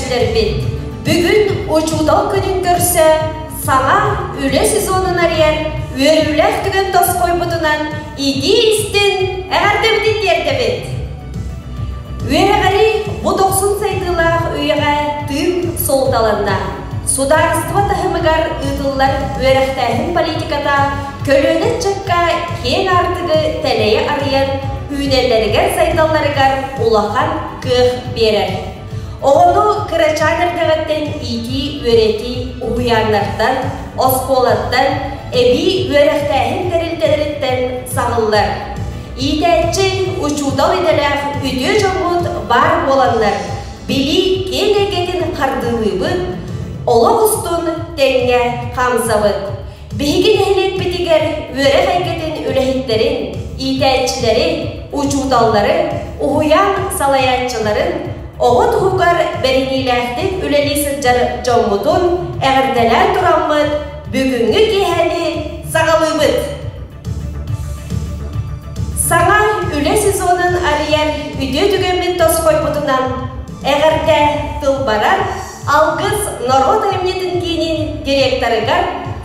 итәчиләр бит. Бүгін учудал күнін көрсө, саңа үле сезонын арияр, өрүләк түген тоской бұтынан иди истин әғардемді дерді бит. Өрәғари бұ 90 сайдылақ үйеға тым солталында. Сударство тахымыгар ытыллар өрәқтәхін политиката көлөнет чакка кен артығы тәлейе арыян үйнеллерігер сайдалларыгар улақан кық берер. Оғыну кырачанырдығыттен ити өрети уянлардан, осполаттан, әби өрәқтәхін тәрілтәдіріттен сағыллар. Идәтчен учудал еделәқ үді жоғыт бар боланлар. Били кенегетін қардылыбыт, олық ұстын тәңе қамсабыт. Бейген әйлек бітігер өрәқ әйкетін үләхеттерін, идәтчілері, учудаллары, ұғыян салаятчыларын, оғыт ұғығар бәріниләқтік үләлесі жоммутын әғірдәләр тұрамыт, бүгінгі кехәні сағалыбыт. Саңа үле сезонын арияр үді түгенмен тосқой бұтынан әғірді тылбарар, алғыз народ әмнетін кейінен директорыгар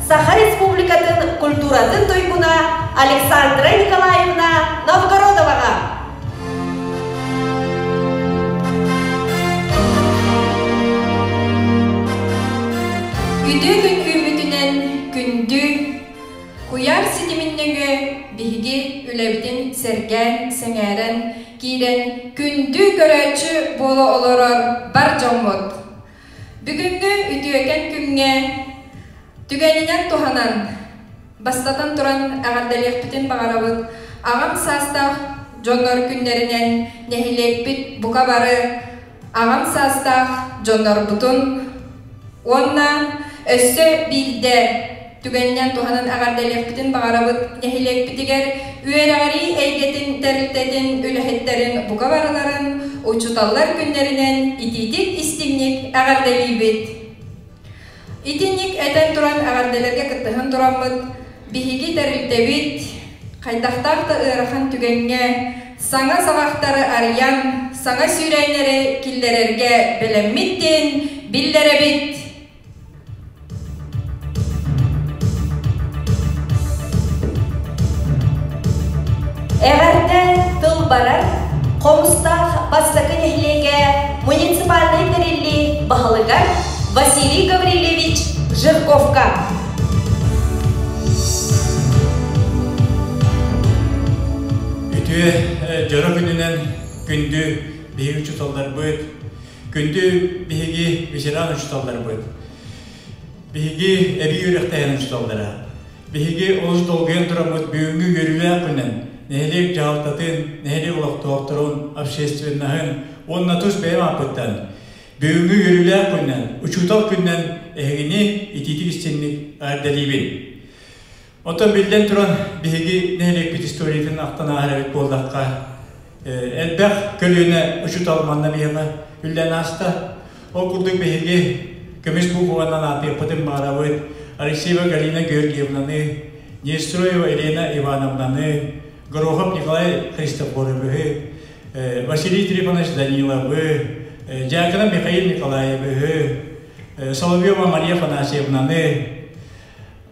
Саха Республикатын культуратын тойгуна Александра Николаевна Новгородоваға. Үді күн үмітінен күнді Куяр сетіміндегі бігі үләбітін сәрген, сәңәрін, кейден күнді көрәтші болы олырыр бар жоммыд. Бүгінгі үтіөкен күнге түгәнінен туғанан, бастатан тұран ағардалек бітін бағарабыд, ағам састақ жоннор күндерінен нәхілек біт бұқа бары, ағам састақ жоннор бұтын, онна өсі білді, түгәнінен туғанан ағардалек бітін бағарабыд, нәхілек бітігер үйерағари әйгетін тәрілтетін үләхеттерін бұқа барыларын, учуталлар күндерінен ититік истимник ағардали бит. Итинник әтен туран ағарделерге кыттыхын турамыд, бихиги тәрілтебит, қайдақтақты ырахан түгенге, саңа сағақтары ариян, саңа сүйрәйнері киллерерге білеммиттен биллері бит. Әғарда тыл барар, қомыстақ бастақы нәхілеге муниципальный тәрелі бағылығар Василий Гаврилевич Жирковка. Үті жары күнінен күнді бейгі ұчыталдар бұд, күнді бейгі ветеран ұчыталдар бұд, бейгі әбі өректайын ұчыталдара, бейгі олыс долғын тұрамыд бүйінгі көрілі күнін, нәхелек жағалтатын, нәхелек олақтуақтырын, общественнағын, онна тұс бәйім апыттан, бүйінгі көрілі күнін, ұчутал күнін әгіне итетік істенlik әрдәлейбін. Ondan bilden turan bihigi nehelek bit istoriyetinin aqtana harabit boldaqqa elbaq kölüne uçut almanna biyaga bilden asta o kurduk bihigi kömüş bu kuvanan atı patim maravit Alexeyeva Galina Georgievna'nı Nestroyeva Elena Ivanovna'nı Gorokhov Nikolay Christoforov'ı Vasiliy Trifonovich Danilov'ı Jakana Mikhail Nikolayev'ı Solovyova Maria Afanasievna'nı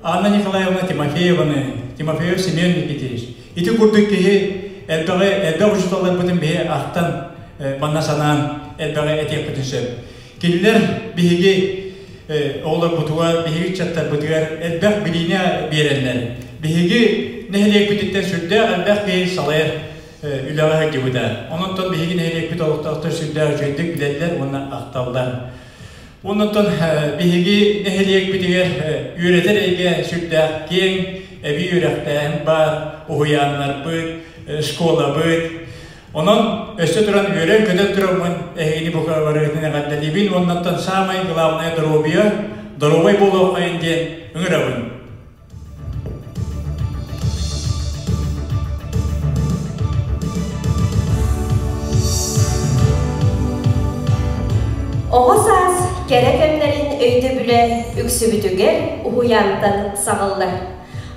Anna Nikolaevna Timofeyeva'nı, Timofeyev Semyon Nikitich. İti kurduk ki elbaq uçutalar bütün bihe aqtan manna sanan elbaq etek bütün söp. Killer bihigi oğlar butuğa, bihigi çattar butuğar elbaq biline berenler. Bihigi nehelek bütitten sürdü elbaq bihi salayar ülağa gibuda. Onundan bihigi nehelek büt oluqtaqtır sürdü jöndik bilediler ona aqtavlar. Ondan bihigi neheliyek bitiger üreter ege sürdü keng evi yürekten var, uhuyanlar bıt, skola bıt. Onun öste duran öğren ködet duramın ehini bu kadar varıqtine qaddalibin. Ondan samay gılavnaya darobiya, darobay bolu ayınca ıngırabın. Oğuzaz kerekemlerin öydü büle üksübütüger uhuyantan sağıllar.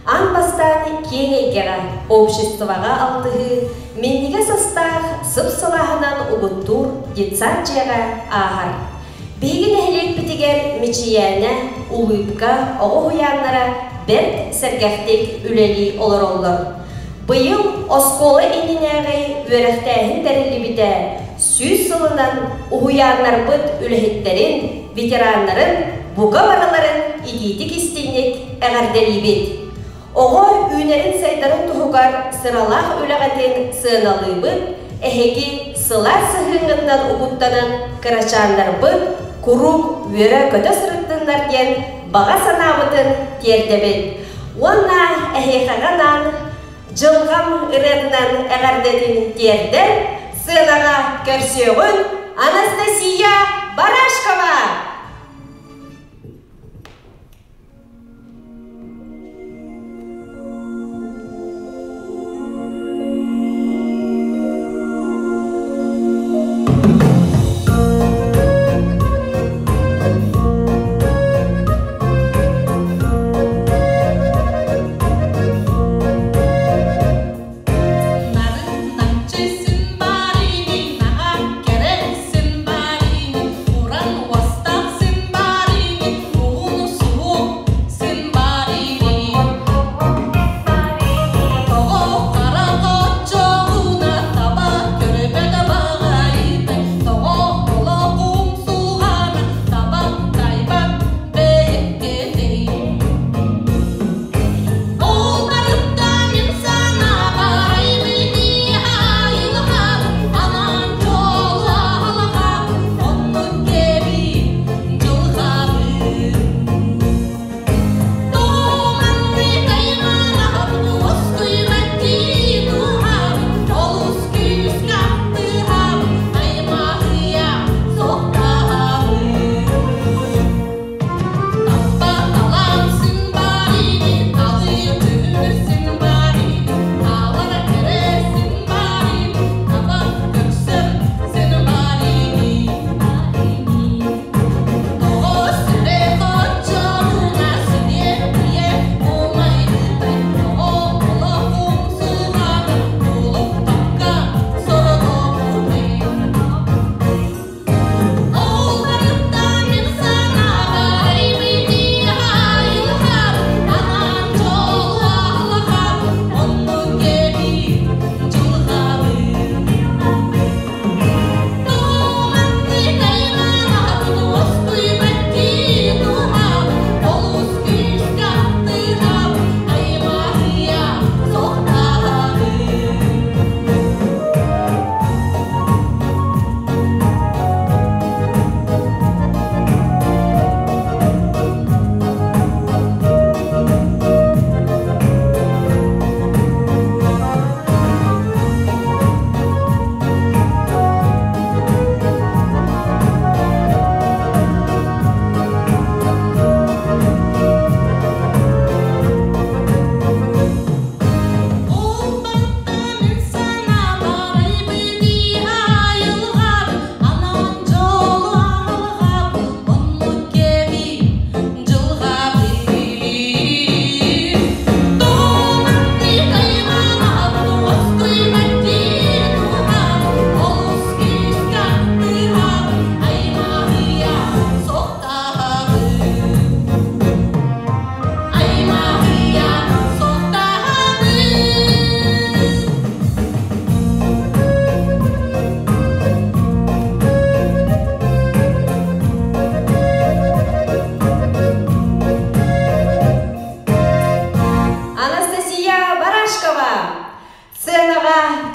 Anbastan kengegera обществоға altığı mendige sastaq sıp salahından ubuttur детсанчияға ağar. Бейгін әхілек бітігер мечияне, улыбка, оғы хуянлара бәрт сәргәқтек үлелі олар. Бұйыл осколы енінәғі өріқтәхін дәрілі біті сүз сылынан ұхуянлар бұд үліхеттерін, ветеранларын, бұға бараларын идейдік істейнек әғардәлі бет. Оғы үйнерін сайдарын тұхығар сыралақ өліғатын сыналый бұд, әхеки сыла сығыңыннан ұғыттанын қырачанлар бұд, құруқ өрі көті сұрыттынлар ден баға санабытын тердебет. Онна әхеқағанан жылғам ұрыдынан әғардетін тердер сынаға көрсеуін Анастасия Барашкова.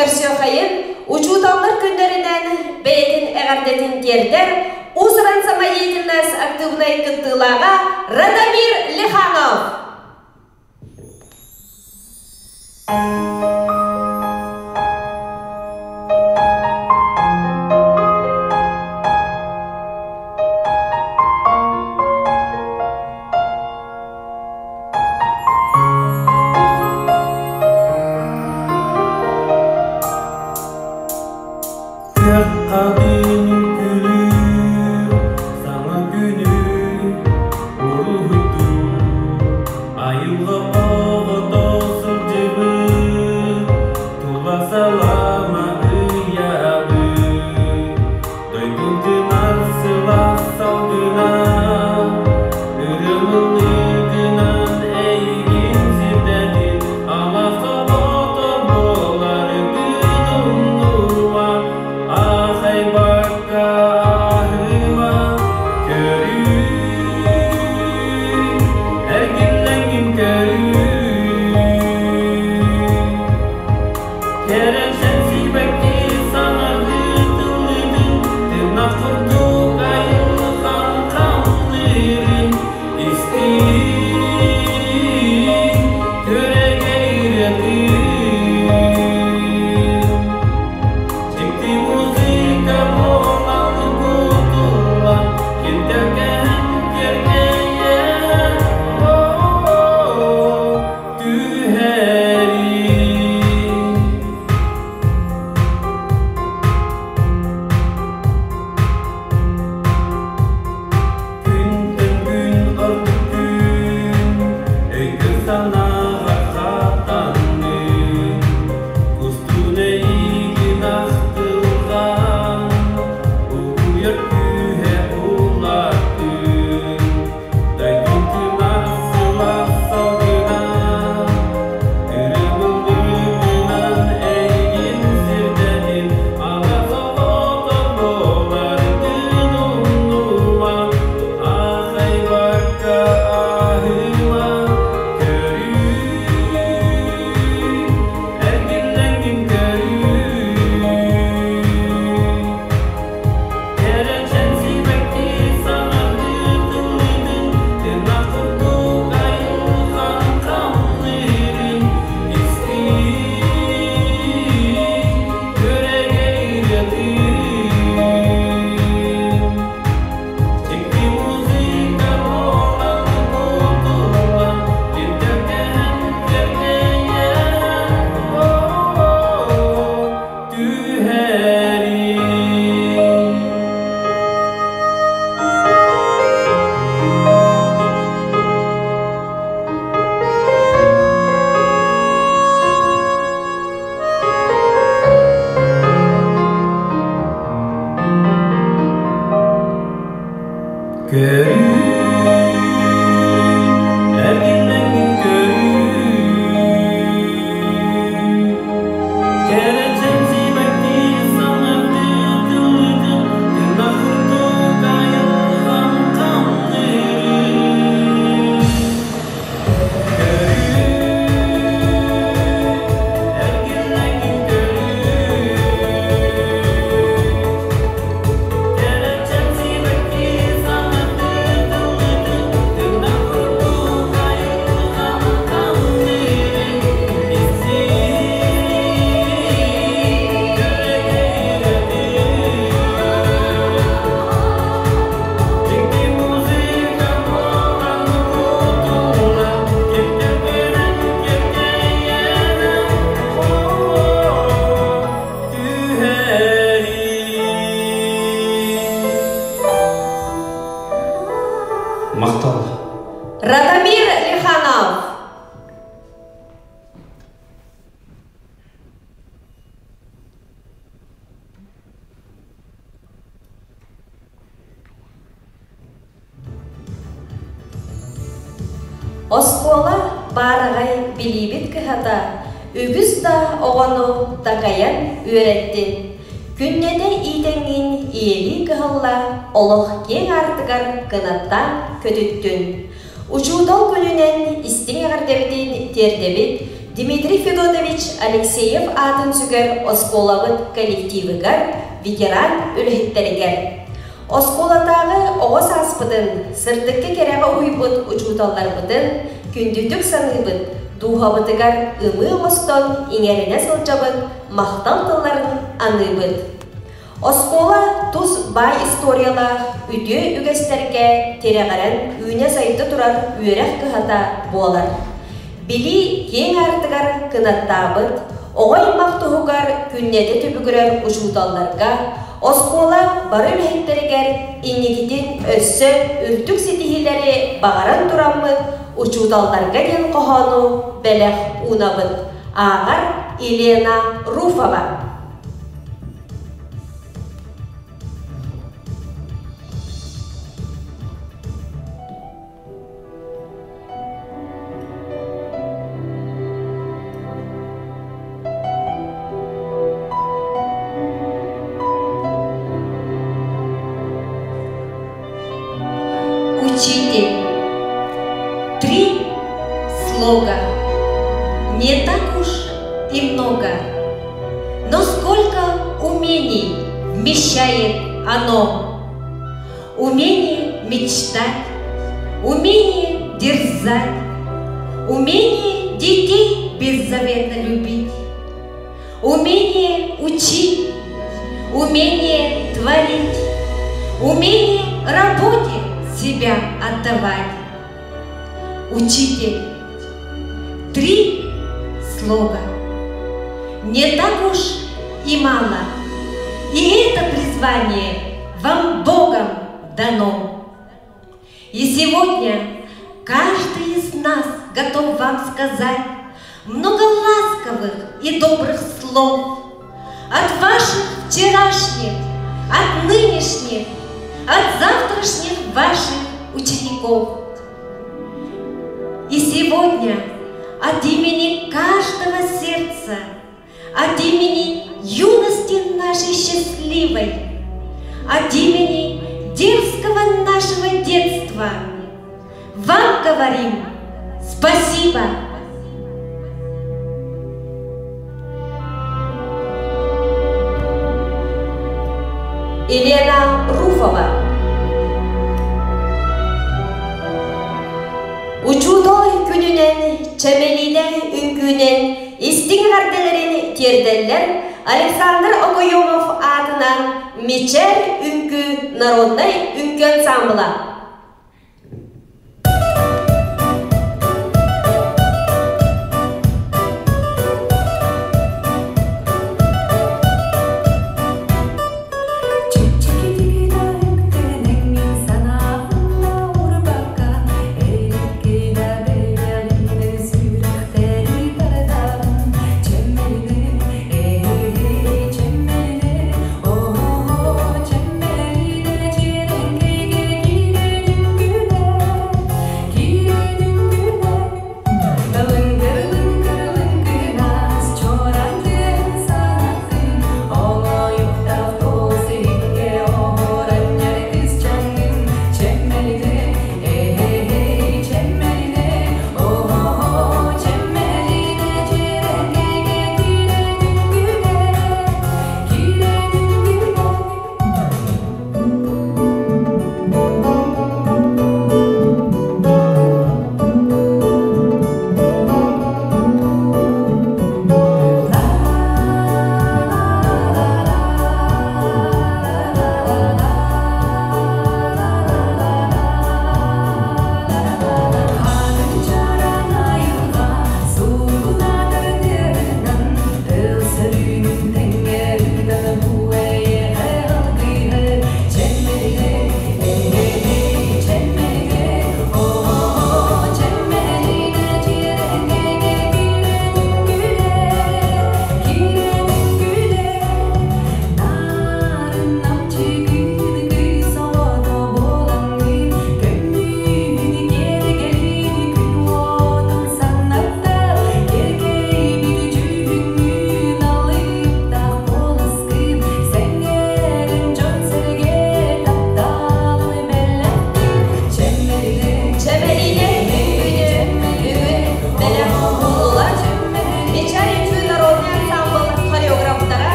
көрсө хайын, учуталлар күндеринен бейдин эғардетін тердер, узран самоедельность активной кыттылаға Радомир Лиханов. Радомир Лиханов. Оскола барагай билибит кыхата, үгіз да оғану такаян үйретті. Күннеде идеңін иели кыхалла олық кен артығар кынаттан көтіттін. Учудол күнінен истин ағардебден тердебет Дмитрий Федотович Алексеев атын сүгер Осколавыт коллективігер ветеран үліхеттерігер. Осколатағы оғыз аспыдын, сыртыққа кереға уйбыт учудалар бұдын, күндүтік саныбыт, дуғабытыгар ымы остон иңеріне сылжабыт, мақтал тылларын аныбыт. Оскола туз бай историялар үдө үгестерге терегәрен үйне сайты турар үйрек кыхата болар. Били кен артыгар кынаттабыт, оғай мақтуғығар күннеде түбігірер ұжудалларға, Оскола бары үлхеттерігер иннегиден өссі үртік сетихилері бағаран турамыт, ұжудалларға ден қоғану бәләқ унабыт. Ағар Елена Руфова. Учитель. 3 слога. Не так уж и много. мешает оно. Умение мечтать, умение дерзать, умение детей беззаветно любить, умение учить, умение творить, умение работе себя отдавать. Учитель. 3 слога. Не так уж и мало. И это призвание вам Богом дано. И сегодня каждый из нас готов вам сказать много ласковых и добрых слов от ваших вчерашних, от нынешних, от завтрашних ваших учеников. И сегодня от имени каждого сердца, от имени юности нашей счастливой, от имени дерзкого нашего детства вам говорим спасибо. Елена Руфова. Учудой күнінен, чәмелиде үңкүнен, истиң ғарделерін терделер Александр Окуюмов атынан Мечер үңкү народный үңкү ансамбла.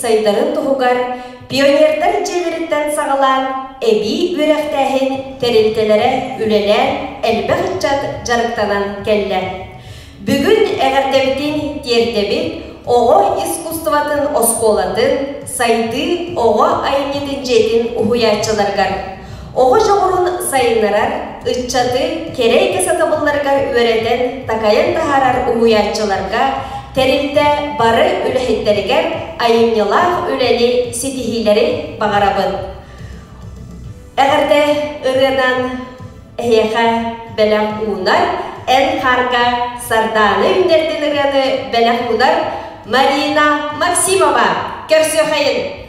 Сайдарын туғығар, пионердар желеріттен сағалан, әбей өрәқтәхін тәрелтелері үлелер, әлбәқ жат жарықтанан кәлі. Бүгін әғірдәбітін тердебіт, оғы искусстватын осколатын, сайды оғы айнетін жетін ұхуячыларғар. Оғы жоғырын сайынарар, ұтчаты керейке сатабылларғар өрәден такайын тахарар ұхуячыларға, Тәрілді бары үліхеттерігер айымнылақ үләлі сетихилері бағарабын. Әғірді ұрғынан әйеға бәләқ ұғынар, ән қарға сарданы үнерден ұрғаны бәләқ ұғынар Марина Максимова. Көрсі қайын.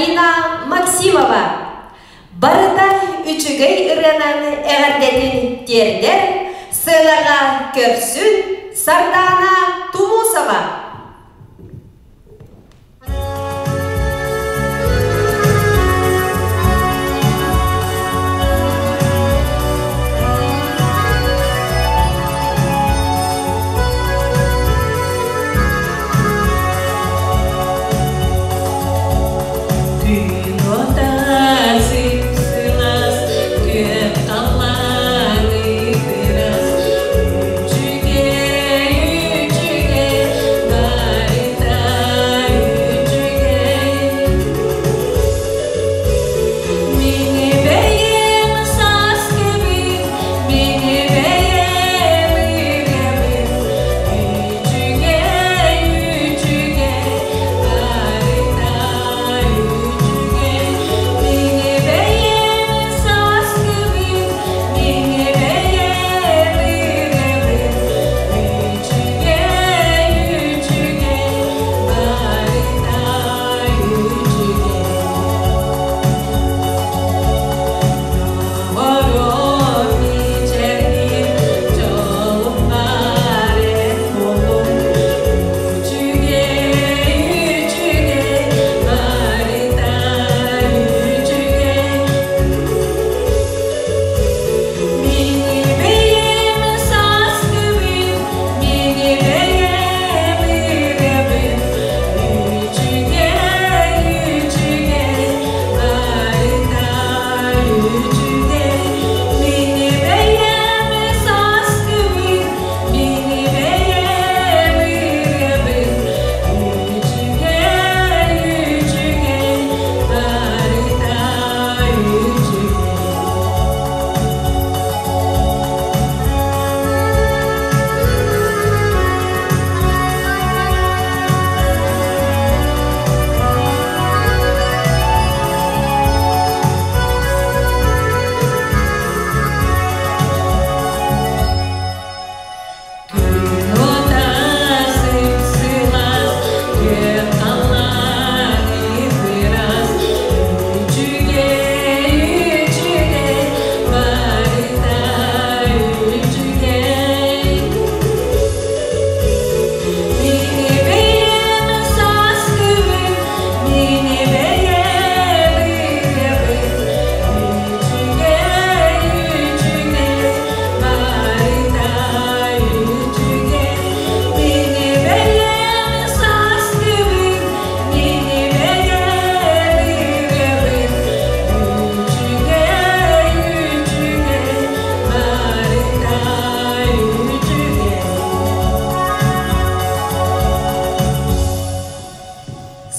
Марина Максимова. Барыта үчігей ырынан әғардетін тердер, сыйлаға көрсін Сардана Тумусова.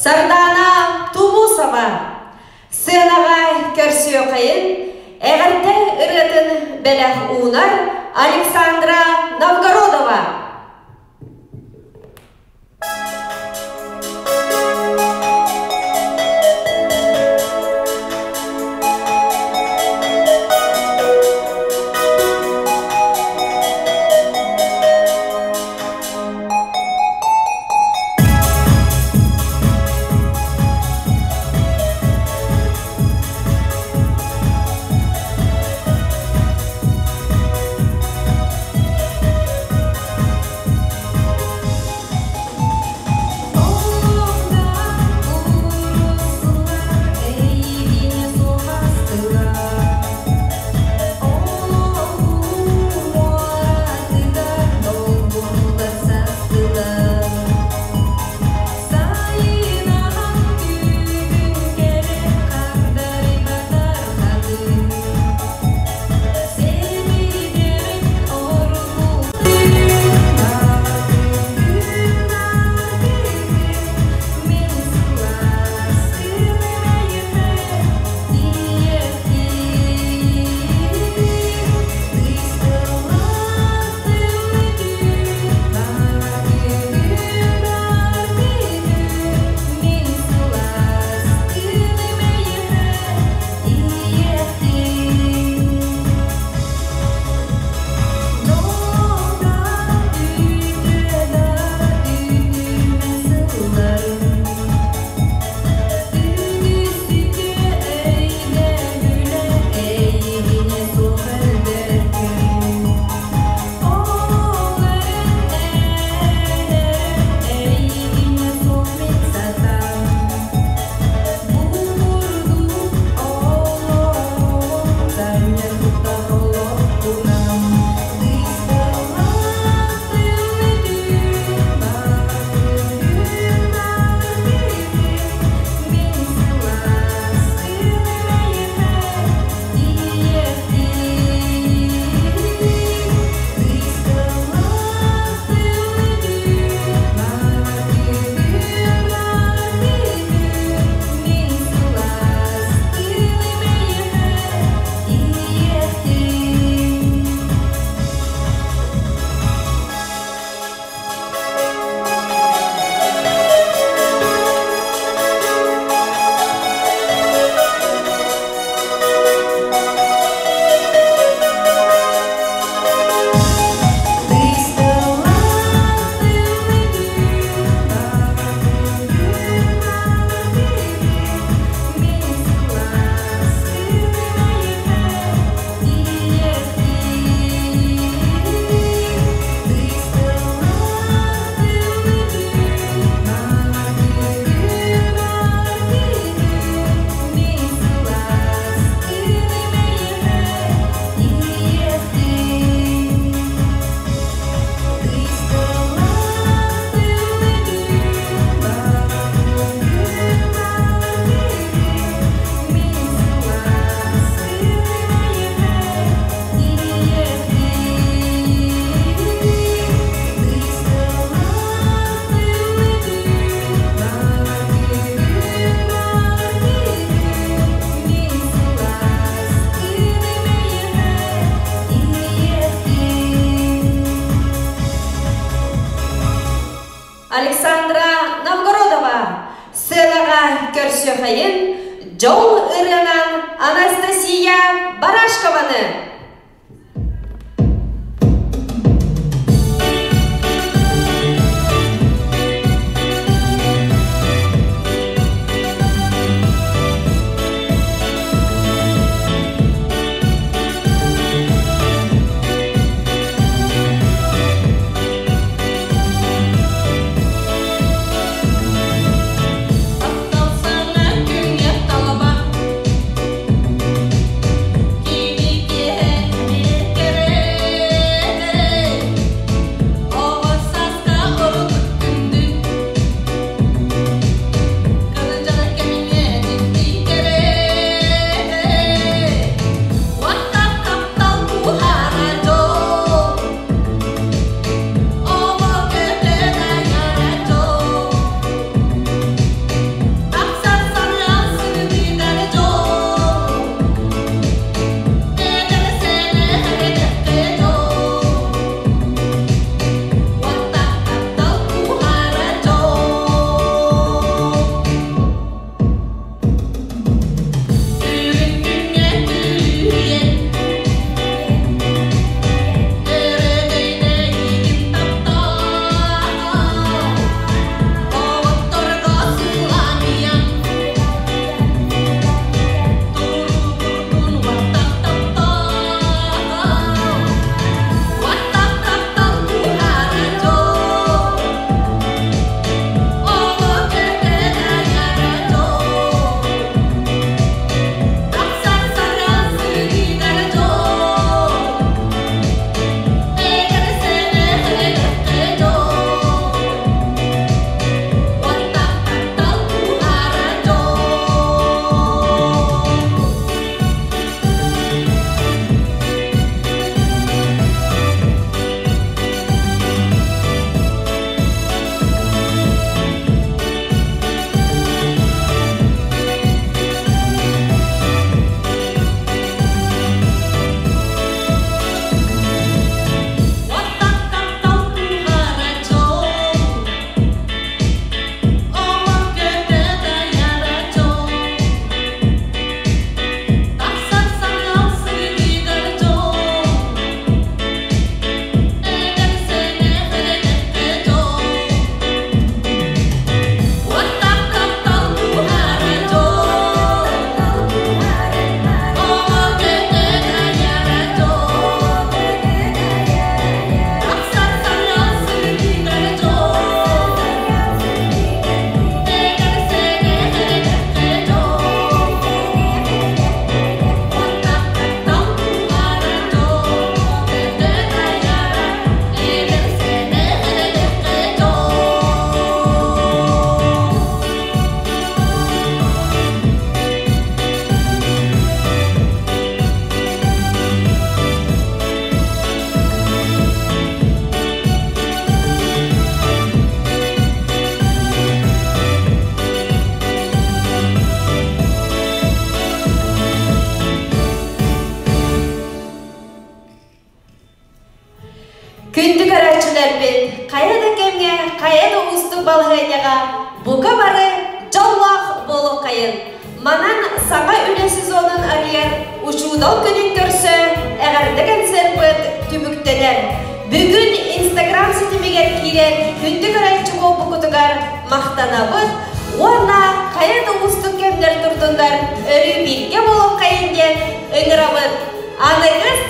Сардана Тумусова. Сынаға көрсі қайын, әғірді үретін бәләқ ұнар Александра Новгородова. Александра Новгородова, сценаға көрсө қайын жол ырынан Анастасия Барашкованы. Күндік арачыларбен қаяда кемге, қаяда ұстық балғайдаға бұға бары жоллақ болу қайын. Манан саңа үлесіз оның арияр ұшудал күнін көрсі, әғарды концерт түміктенер. Бүгін Инстаграм сетімегер кейлер күндік арачығы бұқытығар мақтанабыд, орна қаяда ұстық кемдер тұрдындар өрі бірге болу қайынген өңірабыд. Анығыз